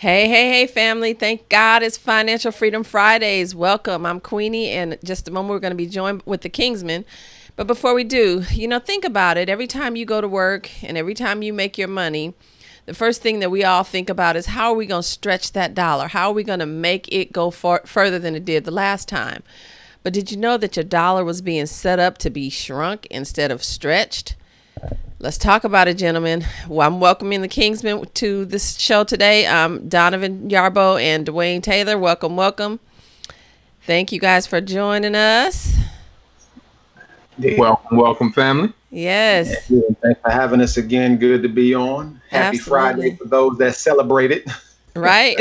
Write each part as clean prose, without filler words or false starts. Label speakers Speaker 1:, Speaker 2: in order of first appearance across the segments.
Speaker 1: Hey, family. Thank God it's Financial Freedom Fridays. Welcome. I'm Queenie, and in just a moment we're going to be joined with the KingsMan. But before we do, think about it. Every time you go to work and every time you make your money, the first thing that we all think about is how are we going to stretch that dollar? How are we going to make it go further than it did the last time? But did you know that your dollar was being set up to be shrunk instead of stretched? Let's talk about it, gentlemen. Well, I'm welcoming the Kingsmen to this show today. Donovan Yarbo and Dwayne Taylor. Welcome, welcome. Thank you guys for joining us.
Speaker 2: Yeah.
Speaker 3: Welcome, welcome, family.
Speaker 1: Yes,
Speaker 2: Yeah, thanks for having us again. Good to be on. Happy Friday
Speaker 1: absolutely.
Speaker 2: for those that celebrate it.
Speaker 1: Right?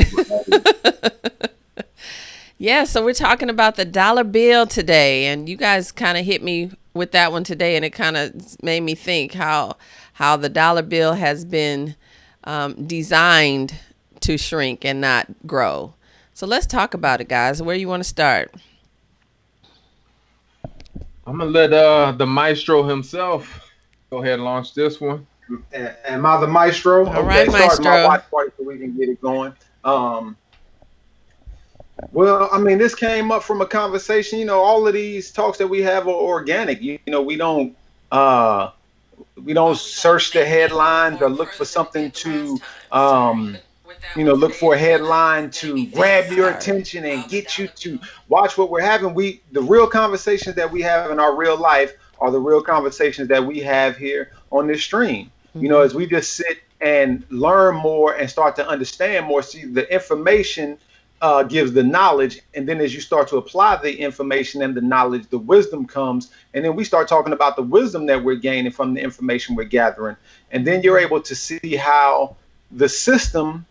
Speaker 1: Yeah, so we're talking about the dollar bill today, and you guys kind of hit me with that one today, and it kind of made me think how the dollar bill has been designed to shrink and not grow. So let's talk about it, guys. Where you want to start?
Speaker 3: I'm gonna let the maestro himself go ahead and launch this one.
Speaker 2: Am I the maestro?
Speaker 1: All right,
Speaker 2: Okay, start my
Speaker 1: Maestro.
Speaker 2: watch party so we can get it going. Um, well, I mean, this came up from a conversation. All of these talks that we have are organic. Uh, we don't search the headlines or look for something to um, look for a headline to grab your
Speaker 1: Sorry.
Speaker 2: attention and get you to watch what we're having. The real conversations that we have in our real life are the real conversations that we have here on this stream.
Speaker 1: Mm-hmm.
Speaker 2: As we just sit and learn more and start to understand more, see the information gives the knowledge, and then as you start to apply the information and the knowledge, the wisdom comes, and then we start talking about the wisdom that we're gaining from the information we're gathering, and then you're able to see how the system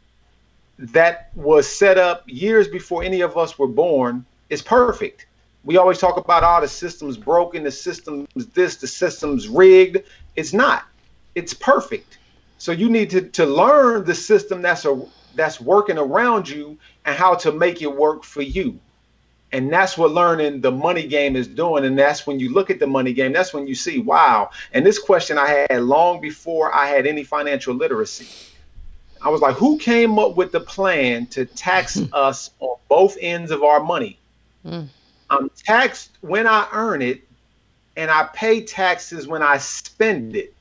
Speaker 2: that was set up years before any of us were born is perfect. We always talk about the system's broken, the system's this, the system's rigged. It's not. It's perfect. So you need to learn the system that's working around you and how to make it work for you. And that's what learning the money game is doing. And that's when you look at the money game, that's when you see, wow. And this question I had long before I had any financial literacy. I was like, who came up with the plan to tax us on both ends of our money?
Speaker 1: Mm.
Speaker 2: I'm taxed when I earn it, and I pay taxes when I spend it.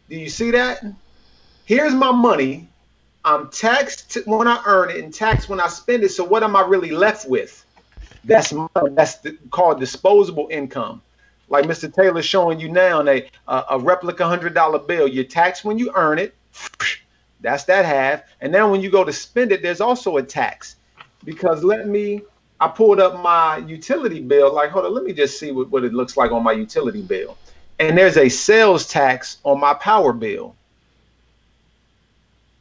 Speaker 2: Do you see that? Here's my money. I'm taxed when I earn it and taxed when I spend it. So what am I really left with? Called disposable income. Like Mr. Taylor's showing you now, a replica $100 bill. You're taxed when you earn it. That's that half. And then when you go to spend it, there's also a tax. Because I pulled up my utility bill. Like, hold on, let me just see what it looks like on my utility bill. And there's a sales tax on my power bill.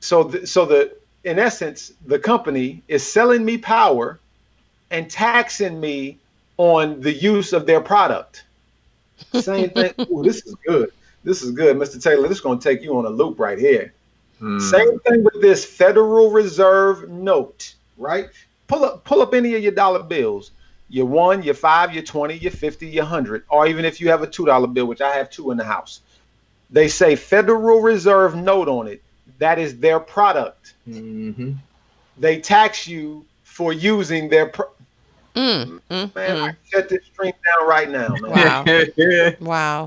Speaker 2: So in essence, the company is selling me power and taxing me on the use of their product. Same thing. Ooh, this is good. This is good, Mr. Taylor. This is going to take you on a loop right here. Same thing with this Federal Reserve note, right? Pull up any of your dollar bills. Your 1, your 5, your 20, your 50, your 100, or even if you have a $2 bill, which I have 2 in the house. They say Federal Reserve note on it. That is their product.
Speaker 3: Mm-hmm.
Speaker 2: They tax you for using their
Speaker 1: Mm. Mm.
Speaker 2: man, I
Speaker 1: Mm.
Speaker 2: can shut this stream down right now, man.
Speaker 1: Wow. Wow.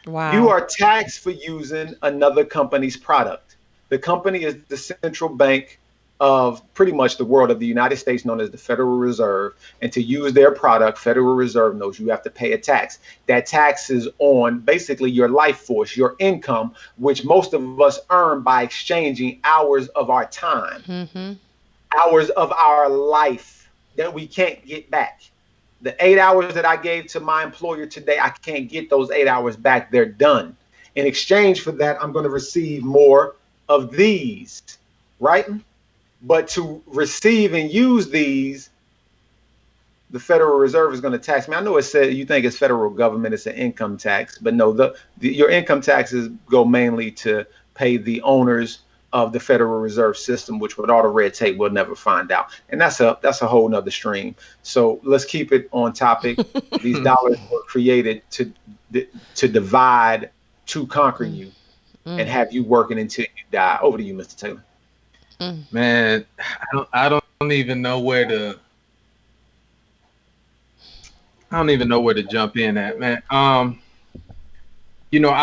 Speaker 2: You
Speaker 1: Wow.
Speaker 2: are taxed for using another company's product. The company is the central bank of pretty much the world of the United States, known as the Federal Reserve. And to use their product, Federal Reserve knows you have to pay a tax. That tax is on basically your life force, your income, which most of us earn by exchanging hours of our time,
Speaker 1: Mm-hmm.
Speaker 2: hours of our life that we can't get back. The 8 hours that I gave to my employer today, I can't get those 8 hours back. They're done. In exchange for that, I'm going to receive more of these, right? But to receive and use these, the Federal Reserve is going to tax me. I know it said you think it's federal government, it's an income tax, but no, your income taxes go mainly to pay the owners of the Federal Reserve System, which with all the red tape we'll never find out. And that's a whole nother stream. So let's keep it on topic. These dollars were created to divide, to conquer you, and
Speaker 1: Mm.
Speaker 2: have you working until you die. Over to you, Mr. Taylor.
Speaker 3: Man, I don't even know where to I don't even know where to jump in at, man. I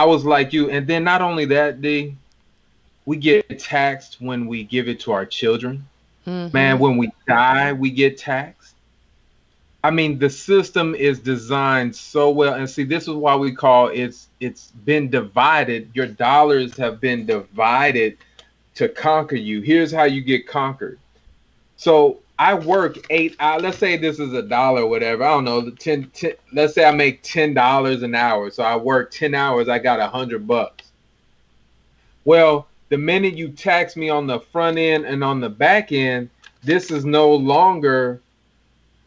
Speaker 3: was like you, and then not only that, D, we get taxed when we give it to our children. Man,
Speaker 1: Mm-hmm.
Speaker 3: when we die, we get taxed. I mean, the system is designed so well, and see, this is why we call it's been divided. Your dollars have been divided to conquer you. Here's how you get conquered. So I work 8 hours. Let's say this is a dollar, or whatever. I don't know. Let's say I make $10 an hour. So I work 10 hours. I got $100. Well, the minute you tax me on the front end and on the back end, this is no longer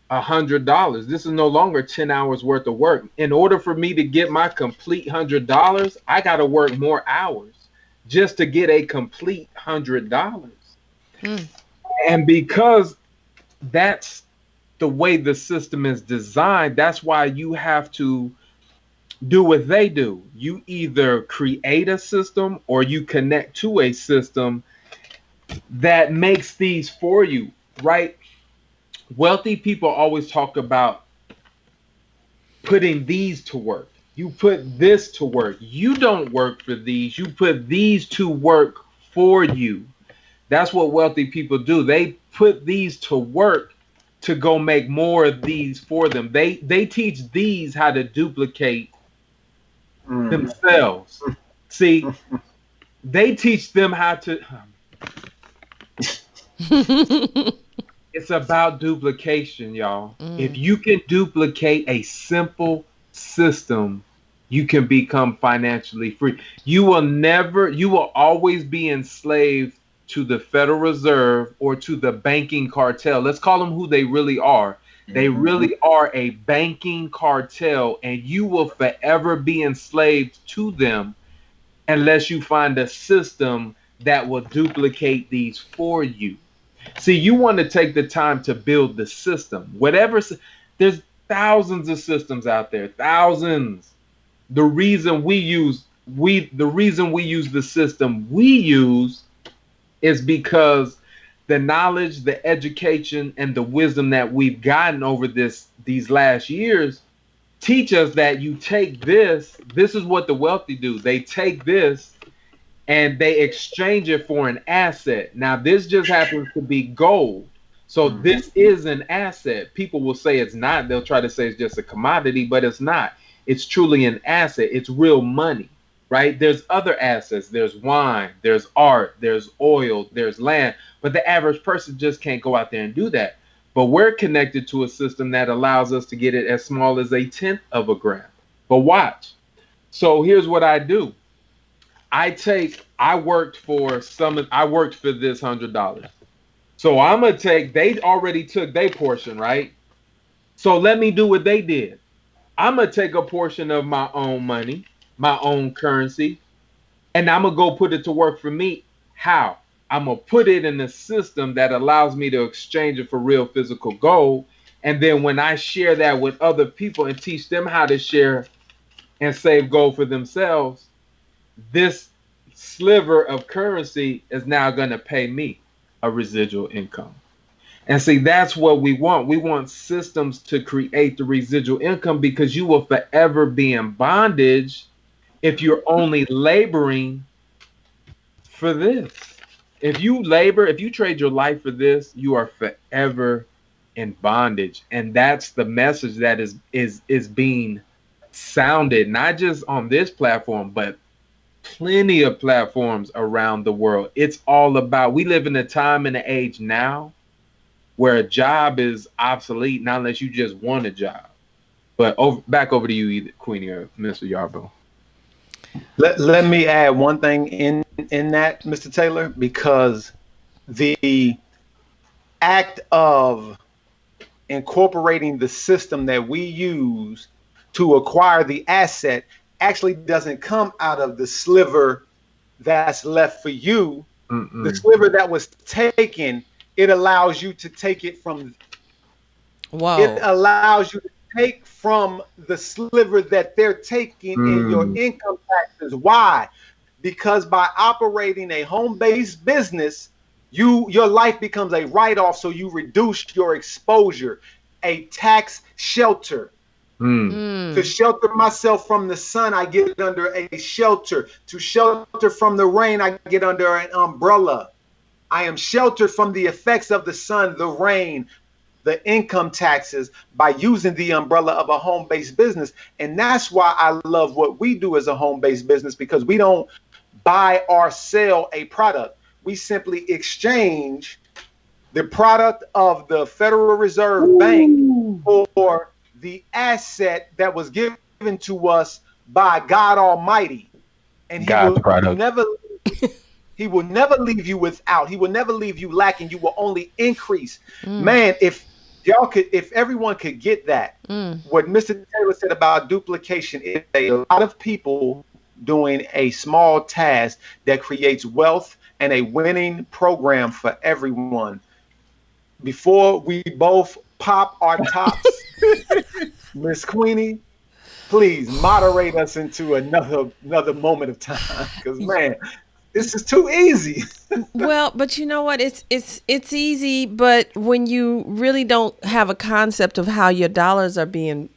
Speaker 3: $100. This is no longer 10 hours worth of work. In order for me to get my complete $100, I got to work more hours just to get a complete $100.
Speaker 1: Mm.
Speaker 3: And because that's the way the system is designed, that's why you have to do what they do. You either create a system or you connect to a system that makes these for you, right? Wealthy people always talk about putting these to work. You put this to work. You don't work for these. You put these to work for you. That's what wealthy people do. They put these to work to go make more of these for them. They teach these how to duplicate
Speaker 2: Mm.
Speaker 3: themselves. See, they teach them how to. It's about duplication, y'all. If
Speaker 1: Mm.
Speaker 3: you can duplicate a simple system, you can become financially free. You will always be enslaved to the Federal Reserve or to the banking cartel. Let's call them who they really are. They
Speaker 2: Mhm.
Speaker 3: really are a banking cartel, and you will forever be enslaved to them unless you find a system that will duplicate these for you. See, you want to take the time to build the system. There's thousands of systems out there, thousands. The reason we use the system we use is because the knowledge, the education, and the wisdom that we've gotten over these last years teach us that you take this. This is what the wealthy do. They take this and they exchange it for an asset. Now, this just happens to be gold. So
Speaker 2: Mhm.
Speaker 3: this is an asset. People will say it's not. They'll try to say it's just a commodity, but it's not. It's truly an asset. It's real money, right? There's other assets. There's wine, there's art, there's oil, there's land. But the average person just can't go out there and do that. But we're connected to a system that allows us to get it as small as a tenth of a gram. But watch. So here's what I do. I worked for this $100. So I'm gonna take they already took their portion, right? So let me do what they did. I'm gonna take a portion of my own money, my own currency, and I'm gonna go put it to work for me. How? I'm gonna put it in a system that allows me to exchange it for real physical gold. And then when I share that with other people and teach them how to share and save gold for themselves, this sliver of currency is now going to pay me a residual income. And see, that's what we want. We want systems to create the residual income because you will forever be in bondage if you're only laboring for this. If you trade your life for this, you are forever in bondage. And that's the message that is being sounded not just on this platform, but plenty of platforms around the world. It's all about, we live in a time and an age now where a job is obsolete, not unless you just want a job. But back over to you, either Queenie or Mr. Yarbo.
Speaker 2: Let me add one thing in that, Mr. Taylor, because the act of incorporating the system that we use to acquire the asset actually doesn't come out of the sliver that's left for you. The
Speaker 3: Mm-mm.
Speaker 2: sliver that was taken, it allows you to take it from, it
Speaker 1: Whoa.
Speaker 2: allows you to take from the sliver that they're taking in your
Speaker 3: Mm.
Speaker 2: income taxes. Why? Because by operating a home based business, Your life becomes a write-off, so you reduce your exposure. A tax shelter.
Speaker 3: Mm.
Speaker 2: To
Speaker 1: Mm.
Speaker 2: shelter myself from the sun, I get under a shelter. To shelter from the rain, I get under an umbrella. I am sheltered from the effects of the sun, the rain, the income taxes by using the umbrella of a home based business. And that's why I love what we do as a home based business, because we don't buy or sell a product. We simply exchange the product of the Federal Reserve Bank
Speaker 3: Ooh.
Speaker 2: for the asset that was given to us by God Almighty. And
Speaker 3: God's product.
Speaker 2: he will never leave you without. He will never leave you lacking. You will only increase.
Speaker 1: Mm.
Speaker 2: Man, if everyone could get that,
Speaker 1: Mm.
Speaker 2: what Mr. Taylor said about duplication is a lot of people doing a small task that creates wealth and a winning program for everyone. Before we both pop our tops, Miss Queenie, please moderate us into another moment of time. Because man, this is too easy.
Speaker 1: Well, but you know what? It's easy, but when you really don't have a concept of how your dollars are being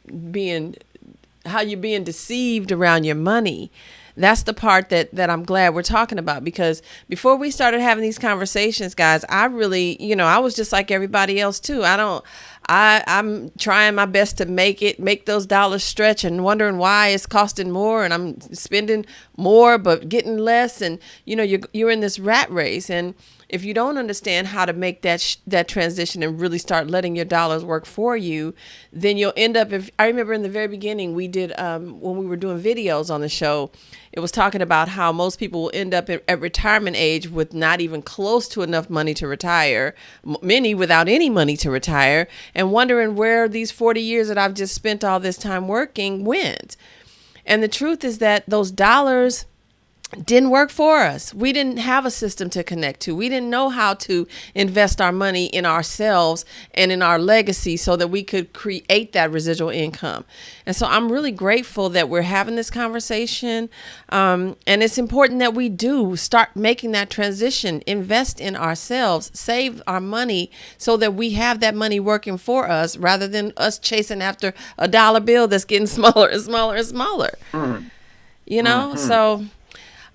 Speaker 1: how you're being deceived around your money. That's the part that I'm glad we're talking about, because before we started having these conversations, guys, I really, I was just like everybody else too. I'm trying my best to make those dollars stretch, and wondering why it's costing more and I'm spending more but getting less, and you're in this rat race. And if you don't understand how to make that transition and really start letting your dollars work for you, then you'll end up. If I remember in the very beginning, we did when we were doing videos on the show, it was talking about how most people will end up at retirement age with not even close to enough money to retire, many without any money to retire, and wondering where these 40 years that I've just spent all this time working went. And the truth is that those dollars didn't work for us. We didn't have a system to connect to. We didn't know how to invest our money in ourselves and in our legacy so that we could create that residual income. And so I'm really grateful that we're having this conversation. And it's important that we do start making that transition, invest in ourselves, save our money so that we have that money working for us, rather than us chasing after a dollar bill that's getting smaller and smaller and smaller.
Speaker 2: Mm-hmm.
Speaker 1: So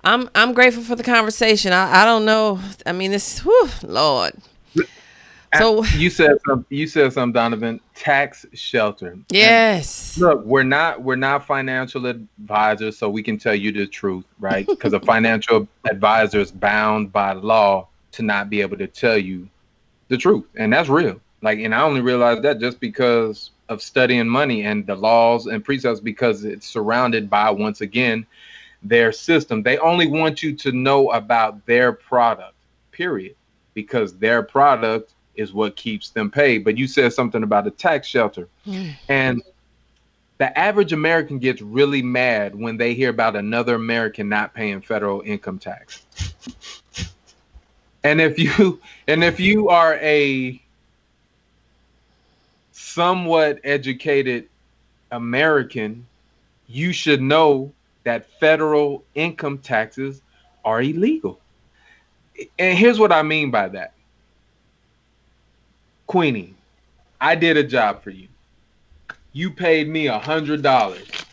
Speaker 1: I'm grateful for the conversation. I don't know. I mean, this, whew, Lord. So
Speaker 3: You said some, Donovan. Tax shelter. And
Speaker 1: yes.
Speaker 3: look, we're not financial advisors, so we can tell you the truth, right? Because a financial advisor is bound by law to not be able to tell you the truth, and that's real. Like, and I only realized that just because of studying money and the laws and precepts, because it's surrounded by, once again, their system. They only want you to know about their product, period, because their product is what keeps them paid. But you said something about a tax shelter. And the average American gets really mad when they hear about another American not paying federal income tax. And if you are a somewhat educated American, you should know that federal income taxes are illegal. And here's what I mean by that. Queenie, I did a job for you. You paid me $100.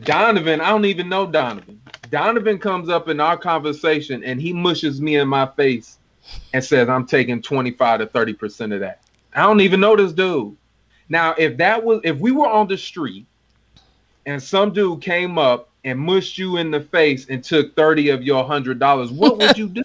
Speaker 3: Donovan, I don't even know Donovan. Donovan comes up in our conversation and he mushes me in my face and says, I'm taking 25 to 30% of that. I don't even know this dude. Now, if we were on the street and some dude came up and mushed you in the face and took 30 of your $100, what would you do?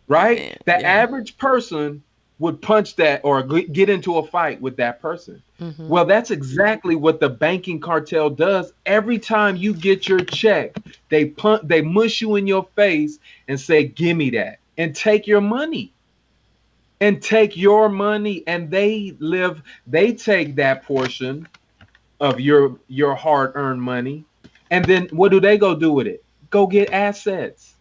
Speaker 3: Right?
Speaker 1: Man,
Speaker 3: The
Speaker 1: yeah.
Speaker 3: average person would punch that or get into a fight with that person.
Speaker 1: Mm-hmm.
Speaker 3: Well, that's exactly what the banking cartel does. Every time you get your check, they mush you in your face and say, "Give me that," and take your money. And take your money, and they take that portion of your hard-earned money, and then what do they go do with it? Go get assets.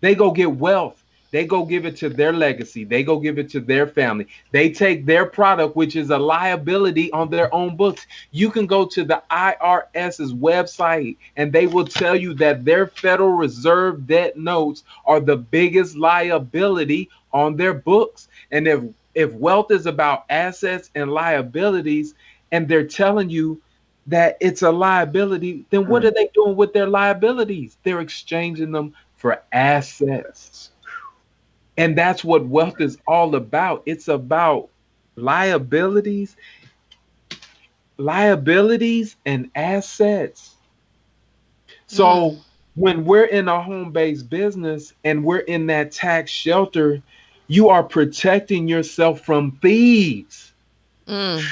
Speaker 3: They go get wealth. They go give it to their legacy. They go give it to their family. They take their product, which is a liability, on their own books. You can go to the IRS's website and they will tell you that their Federal Reserve debt notes are the biggest liability on their books. And if wealth is about assets and liabilities, and they're telling you that it's a liability, then what
Speaker 2: Mm.
Speaker 3: are they doing with their liabilities? They're exchanging them for assets. And that's what wealth is all about. It's about liabilities, liabilities and assets.
Speaker 1: Mm.
Speaker 3: So when we're in a home-based business and we're in that tax shelter, you are protecting yourself from thieves.
Speaker 1: Mm.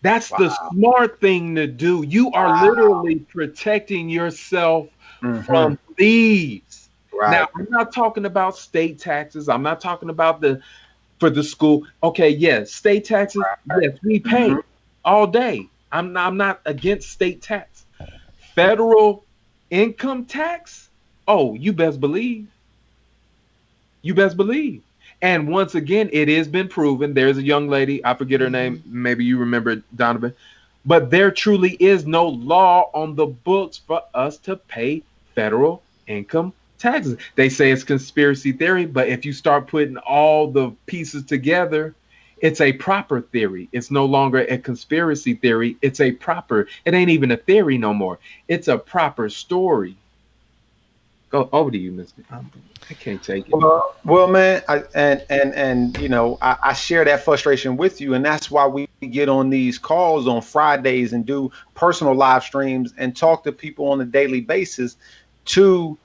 Speaker 3: That's the
Speaker 2: Wow.
Speaker 3: smart thing to do. You are literally protecting yourself
Speaker 2: Hmm.
Speaker 3: from thieves. Now,
Speaker 2: Right.
Speaker 3: I'm not talking about state taxes. I'm not talking about the for the school. Okay, yes, state taxes,
Speaker 2: Right.
Speaker 3: yes, we
Speaker 2: Hmm.
Speaker 3: pay all day. I'm not against state tax. Federal income tax? Oh, you best believe. And once again, it has been proven. There's a young lady, I forget her name,
Speaker 1: Mhm.
Speaker 3: maybe you remember it, Donovan, but there truly is no law on the books for us to pay federal income taxes. They say it's conspiracy theory, but if you start putting all the pieces together, it's a proper theory. It's no longer a conspiracy theory. It's a proper, it ain't even a theory no more. It's a proper story. Go over to you, Mr. I can't take it.
Speaker 2: Well, man, and I share that frustration with you, and that's why we get on these calls on Fridays and do personal live streams and talk to people on a daily basis to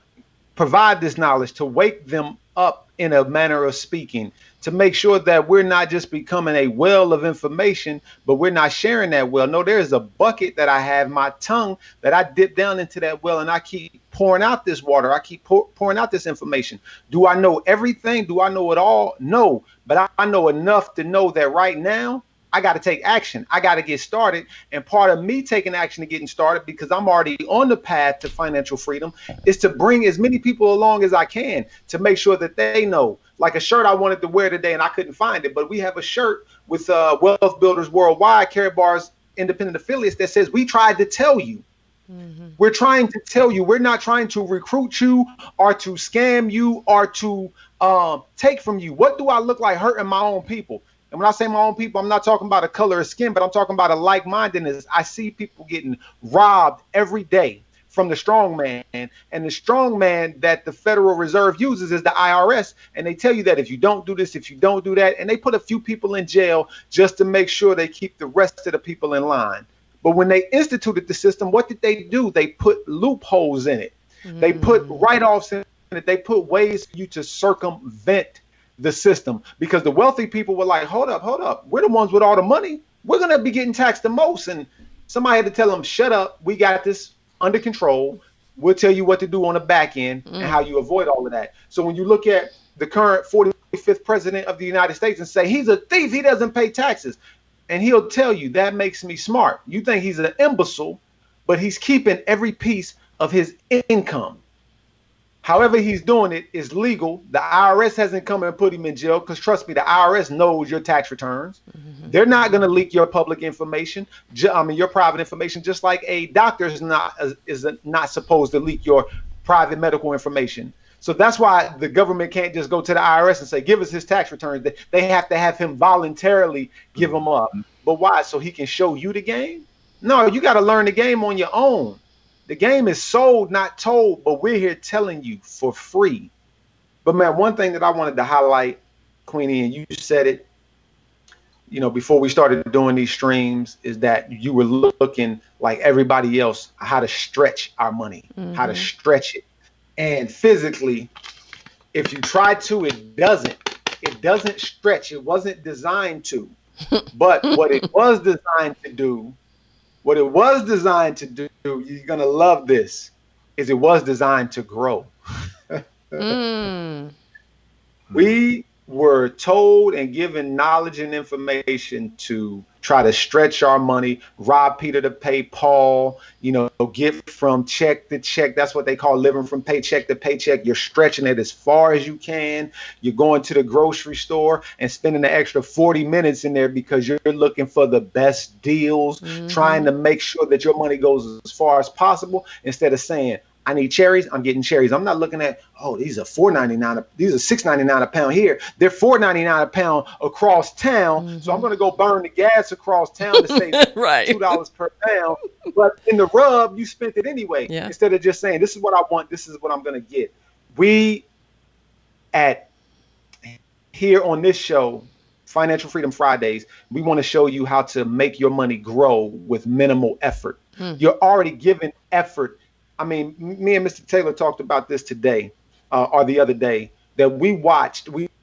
Speaker 2: provide this knowledge, to wake them up in a manner of speaking, to make sure that we're not just becoming a well of information, but we're not sharing that well. No, there's a bucket that I have my tongue that I dip down into that well, and I keep pouring out this water. I keep pouring out this information. Do I know everything? Do I know it all? No, but I know enough to know that right now I got to take action. I got to get started. And part of me taking action and getting started, because I'm already on the path to financial freedom, is to bring as many people along as I can to make sure that they know. Like a shirt I wanted to wear today and I couldn't find it, but we have a shirt with Wealth Builders Worldwide, Karatbar's independent affiliates, that says, "We tried to tell you."
Speaker 1: Mhm.
Speaker 2: We're trying to tell you. We're not trying to recruit you or to scam you or to take from you. What do I look like hurting my own people? And when I say my own people, I'm not talking about a color of skin, but I'm talking about a like-mindedness. I see people getting robbed every day from the strong man. And the strong man that the Federal Reserve uses is the IRS. And they tell you that if you don't do this, if you don't do that, and they put a few people in jail just to make sure they keep the rest of the people in line. But when they instituted the system, what did they do? They put loopholes in it. They put
Speaker 1: Mm.
Speaker 2: write-offs in it. They put ways for you to circumvent the system, because the wealthy people were like, hold up, hold up. We're the ones with all the money. We're going to be getting taxed the most. And somebody had to tell them, shut up. We got this under control. We'll tell you what to do on the back end and
Speaker 1: Mm.
Speaker 2: how you avoid all of that. So when you look at the current 45th president of the United States and say he's a thief, he doesn't pay taxes, and he'll tell you that makes me smart. You think he's an imbecile, but he's keeping every piece of his income. However, he's doing it is legal. The IRS hasn't come and put him in jail, because trust me, the IRS knows your tax returns.
Speaker 1: Mhm.
Speaker 2: They're not going to leak your public information. I mean, your private information, just like a doctor is not supposed to leak your private medical information. So that's why the government can't just go to the IRS and say, give us his tax returns. They have to have him voluntarily give them up. But why? So he can show you the game? No, you got to learn the game on your own. The game is sold, not told, but we're here telling you for free. But man, one thing that I wanted to highlight, Queenie, and you said it, before we started doing these streams, is that you were looking like everybody else how to stretch our money, how to
Speaker 1: Mhm.
Speaker 2: stretch it. And physically, if you try to, it doesn't. It doesn't stretch. It wasn't designed to. But what it was designed to do, you're gonna love this, is it was designed to grow.
Speaker 1: Mm.
Speaker 3: Mm.
Speaker 2: we were told and given knowledge and information to try to stretch our money, rob Peter to pay Paul, get from check to check. That's what they call living from paycheck to paycheck. You're stretching it as far as you can. You're going to the grocery store and spending the extra 40 minutes in there because you're looking for the best deals, trying to make sure that your money goes as far as possible instead of saying, I need cherries. I'm getting cherries. I'm not looking at, oh, these are $4.99. These are $6.99 a pound here. They're $4.99 a pound across town. So I'm going to go burn the gas across town to save
Speaker 1: Right.
Speaker 2: $2 per pound. But in the rub, you spent it anyway.
Speaker 1: Yeah.
Speaker 2: Instead of just saying, this is what I want. This is what I'm going to get. We at here on this show, Financial Freedom Fridays, we want to show you how to make your money grow with minimal effort. You're already giving effort. I mean, me and Mr. Taylor talked about this today or the other day that we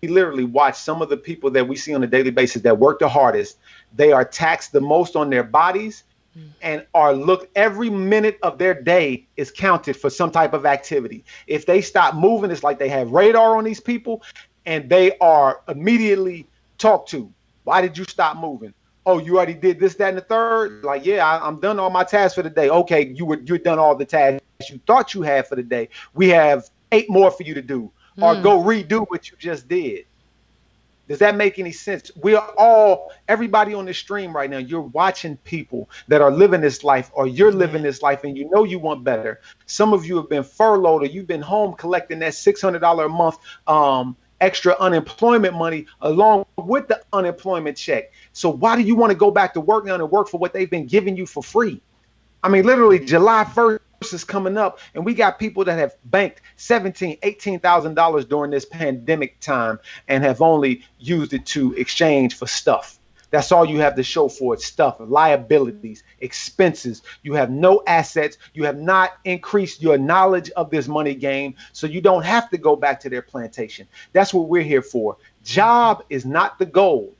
Speaker 2: literally watched some of the people that we see on a daily basis that work the hardest. They are taxed the most on their bodies and every minute of their day is counted for some type of activity. If they stop moving, it's like they have radar on these people and they are immediately talked to. Why did you stop moving? Oh, you already did this, that, and the third. Like, yeah, I'm done all my tasks for the day. Okay, you're done all the tasks you thought you had for the day. We have 8 more for you to do, or go redo what you just did. Does that make any sense? Everybody on the stream right now, you're watching people that are living this life, or you're living this life, and you know you want better. Some of you have been furloughed, or you've been home collecting that $600 a month extra unemployment money along with the unemployment check. So why do you want to go back to work now and work for what they've been giving you for free? I mean, literally July 1st is coming up and we got people that have banked $17,000, $18,000 during this pandemic time and have only used it to exchange for stuff. That's all you have to show for it. Stuff, liabilities, expenses. You have no assets. You have not increased your knowledge of this money game, so you don't have to go back to their plantation. That's what we're here for. Job is not the goal.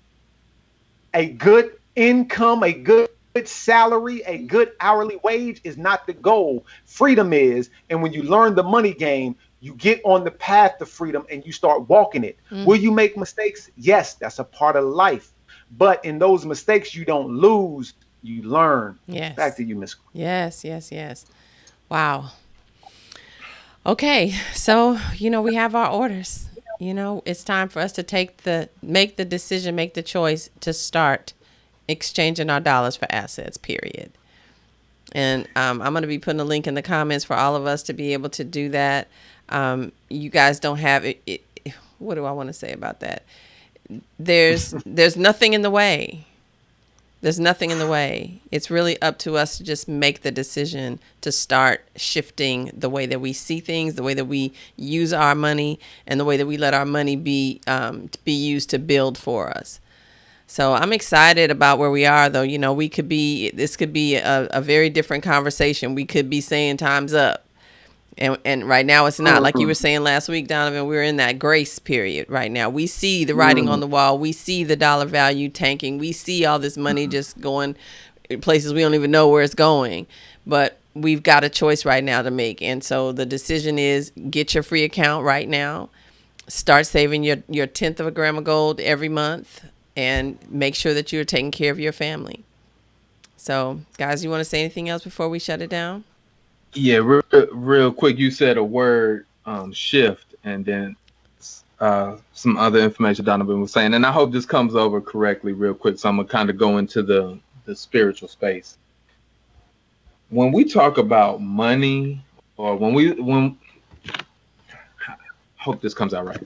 Speaker 2: A good income, a good salary, a good hourly wage is not the goal. Freedom is. And when you learn the money game, you get on the path to freedom and you start walking it. Will you make mistakes? Yes, that's a part of life. But in those mistakes, you don't lose, you learn.
Speaker 1: Yes.
Speaker 2: Back to you, Miss.
Speaker 1: Yes. Wow. Okay, so, we have our orders. It's time for us to make the decision, make the choice to start exchanging our dollars for assets, period. And I'm going to be putting a link in the comments for all of us to be able to do that. You guys don't have it. What do I want to say about that? There's nothing in the way. There's nothing in the way. It's really up to us to just make the decision to start shifting the way that we see things, the way that we use our money, and the way that we let our money be used to build for us. So I'm excited about where we are, though. This could be a very different conversation. We could be saying time's up. And right now it's not. Like you were saying last week, Donovan, we're in that grace period right now. We see the writing on the wall. We see the dollar value tanking. We see all this money just going places we don't even know where it's going. But we've got a choice right now to make. And so the decision is get your free account right now. Start saving your tenth of a gram of gold every month. And make sure that you're taking care of your family. So, guys, you want to say anything else before we shut it down?
Speaker 3: Yeah, real quick. You said a word, shift, and then some other information Donovan was saying. And I hope this comes over correctly real quick. So I'm going to kind of go into the spiritual space. When we talk about money, or when hope this comes out right.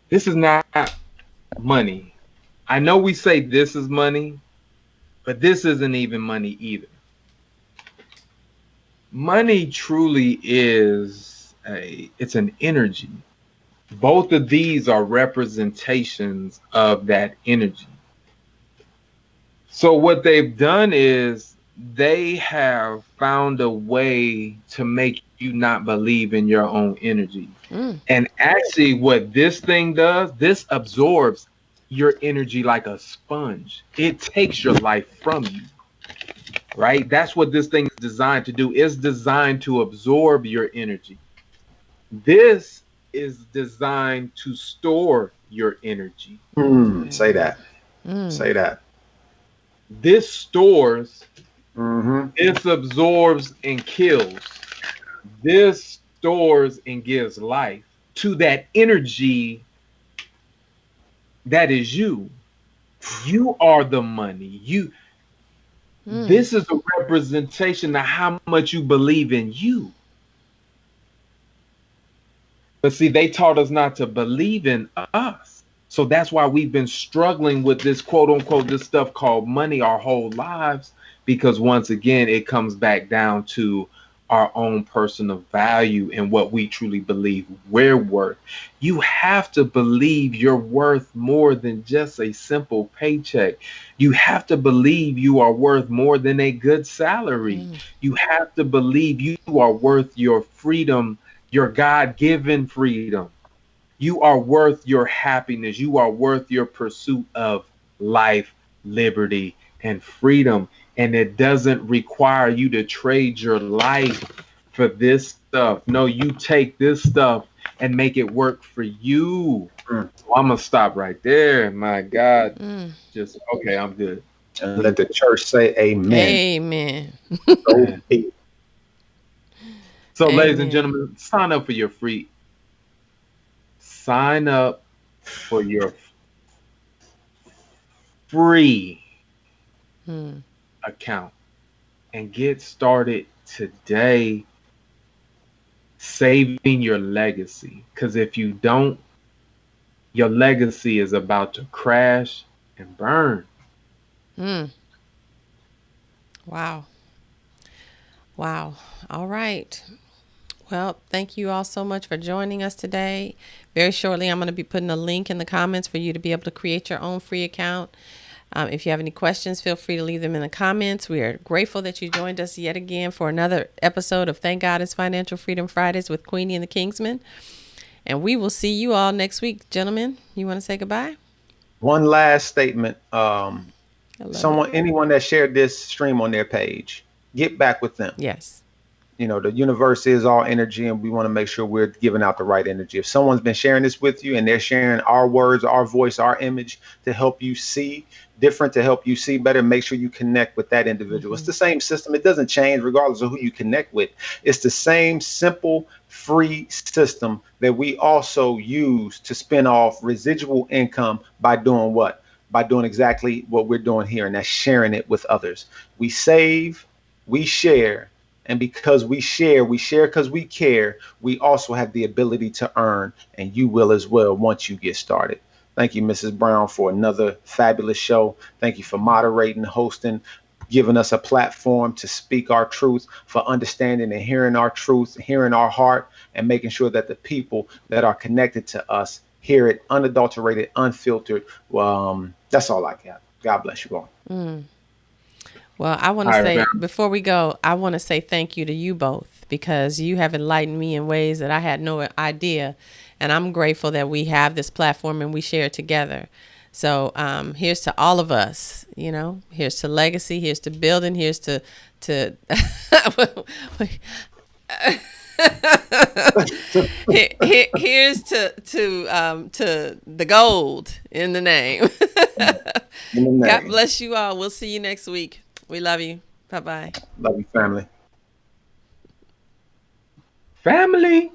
Speaker 3: This is not money. I know we say this is money, but this isn't even money either. Money truly is it's an energy. Both of these are representations of that energy. So what they've done is they have found a way to make you not believe in your own energy. And actually what this thing does, this absorbs your energy like a sponge. It takes your life from you. Right? That's what this thing is designed to do. It's designed to absorb your energy. This is designed to store your energy.
Speaker 2: Say that.
Speaker 1: Mm.
Speaker 2: Say that.
Speaker 3: This stores,
Speaker 2: Mm-hmm.
Speaker 3: this absorbs and kills. This stores and gives life to that energy that is you. You are the money.
Speaker 1: Mm.
Speaker 3: This is a representation of how much you believe in you. But see, they taught us not to believe in us. So that's why we've been struggling with this quote unquote, this stuff called money our whole lives. Because once again, it comes back down to our own personal value and what we truly believe we're worth. You have to believe you're worth more than just a simple paycheck. You have to believe you are worth more than a good salary.
Speaker 1: Mm.
Speaker 3: You have to believe you are worth your freedom, your God given freedom. You are worth your happiness. You are worth your pursuit of life, liberty, and freedom. And it doesn't require you to trade your life for this stuff. No, you take this stuff and make it work for you.
Speaker 2: Mm.
Speaker 3: So I'm going to stop right there. My God.
Speaker 1: Mm.
Speaker 3: Just, okay, I'm good.
Speaker 2: And let the church say amen.
Speaker 1: Amen.
Speaker 2: So be it.
Speaker 3: So, ladies and
Speaker 1: Amen.
Speaker 3: gentlemen, sign up for your free. Sign up for your free
Speaker 1: Mm.
Speaker 3: account and get started today saving your legacy. Because if you don't, your legacy is about to crash and burn.
Speaker 1: Mm. Wow. Wow. All right. Well, thank you all so much for joining us today. Very shortly, I'm going to be putting a link in the comments for you to be able to create your own free account. If you have any questions, feel free to leave them in the comments. We are grateful that you joined us yet again for another episode of Thank God It's Financial Freedom Fridays with Queenie and the KingsMan. And we will see you all next week. Gentlemen, you want to say goodbye?
Speaker 2: One last statement.
Speaker 1: I love it.
Speaker 2: Anyone that shared this stream on their page, get back with them.
Speaker 1: Yes.
Speaker 2: The universe is all energy, and we want to make sure we're giving out the right energy. If someone's been sharing this with you and they're sharing our words, our voice, our image to help you see different, to help you see better, make sure you connect with that individual. It's the same system. It doesn't change regardless of who you connect with. It's the same simple, free system that we also use to spin off residual income by doing what? By doing exactly what we're doing here, and that's sharing it with others. We save, we share, and because we share because we care, we also have the ability to earn, and you will as well once you get started. Thank you, Mrs. Brown, for another fabulous show. Thank you for moderating, hosting, giving us a platform to speak our truth, for understanding and hearing our truth, hearing our heart, and making sure that the people that are connected to us hear it unadulterated, unfiltered. That's all I got. God bless you all.
Speaker 1: Well, I want to
Speaker 3: All right, fam.
Speaker 1: say, before we go, I want to say thank you to you both because you have enlightened me in ways that I had no idea. And I'm grateful that we have this platform and we share together. So here's to all of us, here's to legacy, here's to building, here's to here's to the gold in the name.
Speaker 2: In the
Speaker 1: God
Speaker 2: name.
Speaker 1: bless you all. We'll see you next week. We love you. Bye-bye.
Speaker 2: Love you, family.
Speaker 3: Family.